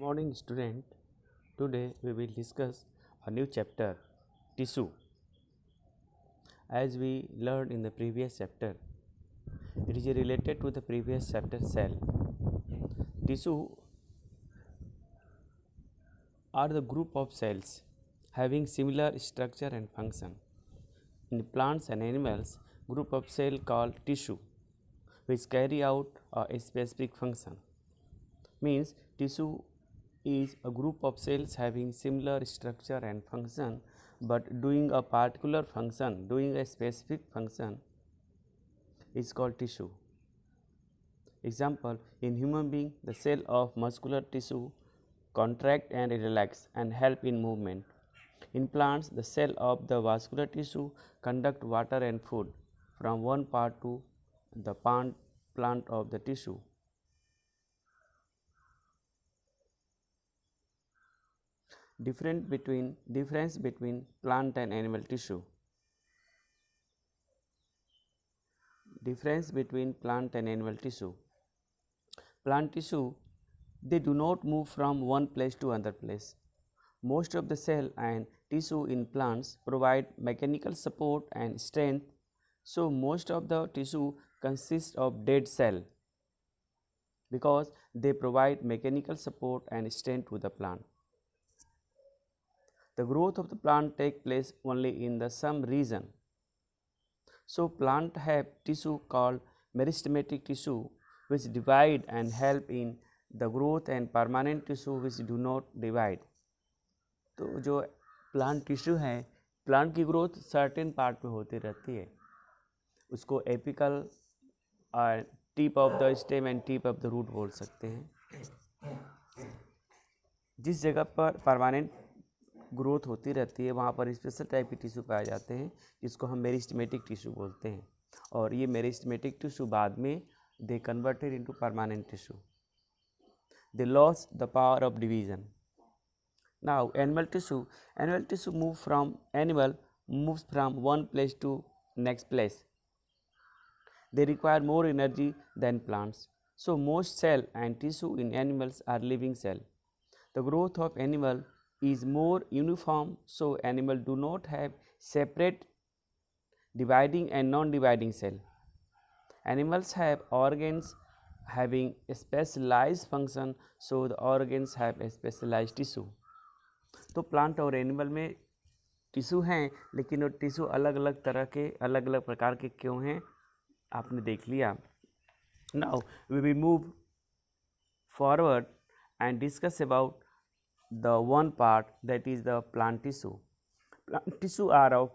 Morning student, today we will discuss a new chapter, tissue. As we learned in the previous chapter, it is related to the previous chapter cell. Tissue are the group of cells having similar structure and function. In plants and animals, group of cell called tissue which carry out a specific function. Means tissue is a group of cells having similar structure and function, but doing a particular function, doing a specific function is called tissue. Example, in human being, the cell of muscular tissue contract and relax and help in movement. In plants, the cell of the vascular tissue conduct water and food from one part to the plant of the tissue. Difference between plant and animal tissue. Difference between plant and animal tissue. Plant tissue, they do not move from one place to another place. Most of the cell and tissue in plants provide mechanical support and strength, so most of the tissue consists of dead cell because they provide mechanical support and strength to the plant. The growth of the plant takes place only in the some region. So plant have tissue called meristematic tissue which divide and help in the growth and permanent tissue which do not divide. तो जो plant tissue है, plant की growth certain part में होती रहती है, उसको apical tip of the stem and tip of the root बोल सकते हैं. जिस जगह पर परमानेंट ग्रोथ होती रहती है वहाँ पर स्पेशल टाइप के टिश्यू पाए जाते हैं जिसको हम मेरिस्टेमेटिक टिश्यू बोलते हैं, और ये मेरिस्टेमेटिक टिश्यू बाद में they converted into permanent tissue. They lost the power of division. Now animal tissue moves from one place to next place. They require more energy than plants. So most cell and tissue in animals are living cell. The growth of animal is more uniform, so animal do not have separate dividing and non-dividing cell. Animals have organs having a specialized function, so the organs have a specialized tissue. तो plant और animal में tissue हैं, लेकिन वो tissue अलग अलग तरह के अलग अलग प्रकार के क्यों हैं आपने देख लिया. Now we will move forward and discuss about the one part that is the plant tissue. Plant tissue are of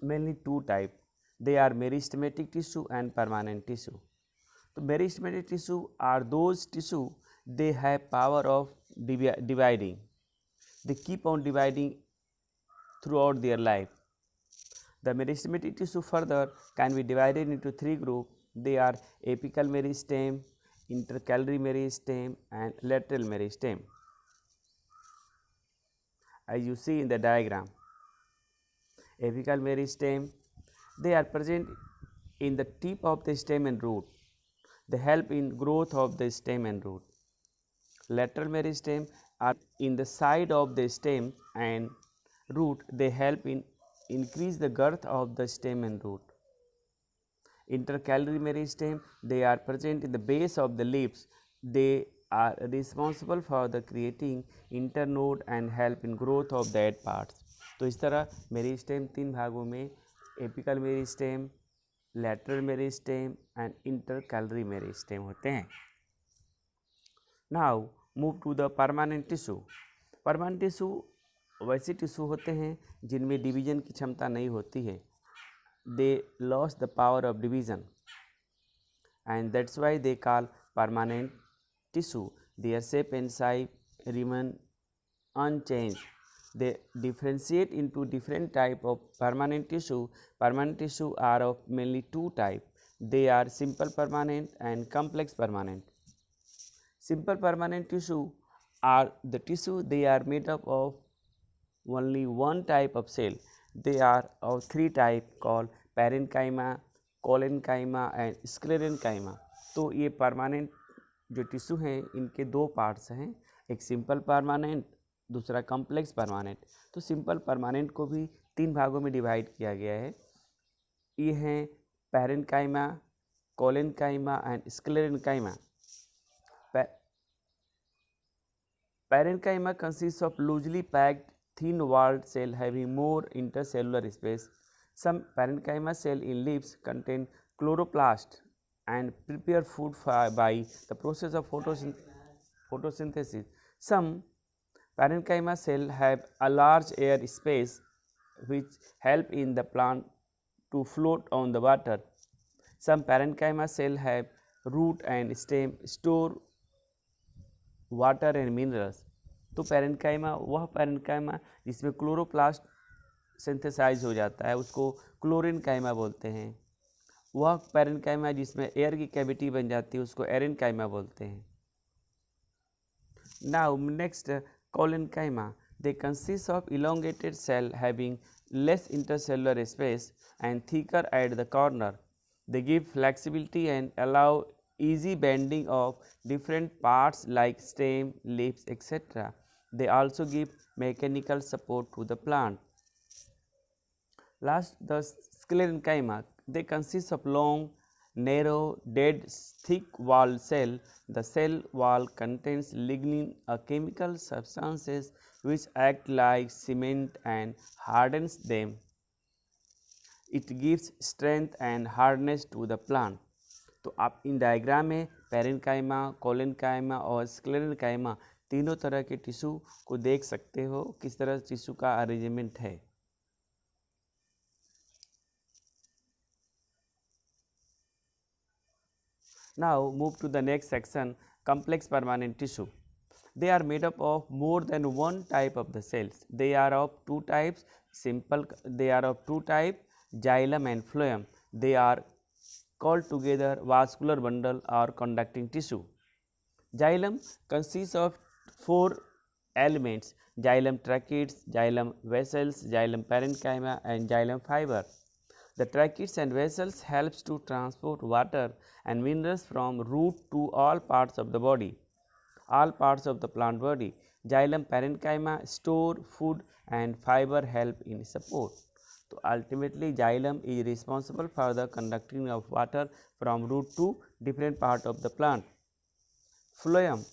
mainly two type. They are meristematic tissue and permanent tissue. तो meristematic tissue are those tissue they have power of dividing. They keep on dividing throughout their life. The meristematic tissue further can be divided into three groups. They are apical meristem, intercalary meristem and lateral meristem. As you see in the diagram, apical meristem, they are present in the tip of the stem and root. They help in growth of the stem and root. Lateral meristem are in the side of the stem and root. They help in increase the girth of the stem and root. Intercalary meristem, they are present in the base of the leaves. They are responsible for the creating internode and help in growth of that parts. तो इस तरह meristem तीन भागों में apical meristem, lateral meristem and intercalary meristem होते हैं. Now move to the permanent tissue. Permanent tissue वैसे tissue होते हैं जिनमें डिवीजन की क्षमता नहीं होती है. They loss the power of division and that's why they call permanent tissue. Their shape and size remain unchange. They differentiate into different type of permanent tissue. Permanent tissue are of mainly two type. They are simple permanent and complex permanent. Simple permanent tissue are the tissue, they are made up of only one type of cell. They are of three type called parenchyma, collenchyma and sclerenchyma. तो ये permanent जो tissue हैं इनके दो parts हैं. एक simple permanent, दूसरा complex permanent. तो सिंपल परमानेंट को भी 3 भागों में डिवाइड किया गया है। ये हैं parenchyma, collenchyma and sclerenchyma. Parenchyma consists of loosely packed, thin-walled cell having more intercellular space. Some parenchyma cell in leaves contain chloroplast and prepare food by the process of photosynthesis. Some parenchyma cell have a large air space which help in the plant to float on the water. Some parenchyma cell have root and stem store water and minerals. तो parenchyma वह parenchyma जिसमें chloroplast synthesise हो जाता है उसको क्लोरेन्काइमा बोलते हैं। वह पैरेन्काइमा जिसमें एयर की कैविटी बन जाती है उसको एरेन्काइमा बोलते हैं। Now next collenchyma, they consist of elongated cell having less intercellular space and thicker at the corner. They give flexibility and allow easy bending of different parts like stem, leaves, etc. They also give mechanical support to the plant. Last, the sclerenchyma. They consist of long, narrow, dead, thick-walled cell. The cell wall contains lignin, a chemical substances which act like cement and hardens them. It gives strength and hardness to the plant. तो आप in diagram में parenchyma, collenchyma और sclerenchyma तीनों तरह के tissue को देख सकते हो, किस तरह टिश्यू का अरेंजमेंट है। Now move to the next section, complex permanent tissue. They are made up of more than one type of the cells. They are of two types, xylem and phloem. They are called together vascular bundle or conducting tissue. Xylem consists of 4 elements: xylem tracheids, xylem vessels, xylem parenchyma and xylem fiber. The tracheids and vessels helps to transport water and minerals from root to all parts of the body, all parts of the plant body. Xylem parenchyma store food and fiber help in support. So ultimately xylem is responsible for the conducting of water from root to different part of the plant. Phloem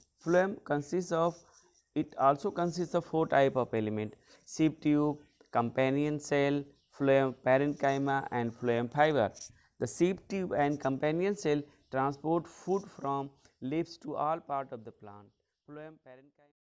also consists of 4 type of element: sieve tube, companion cell, phloem parenchyma and phloem fiber. The sieve tube and companion cell transport food from leaves to all part of the plant. Phloem parenchyma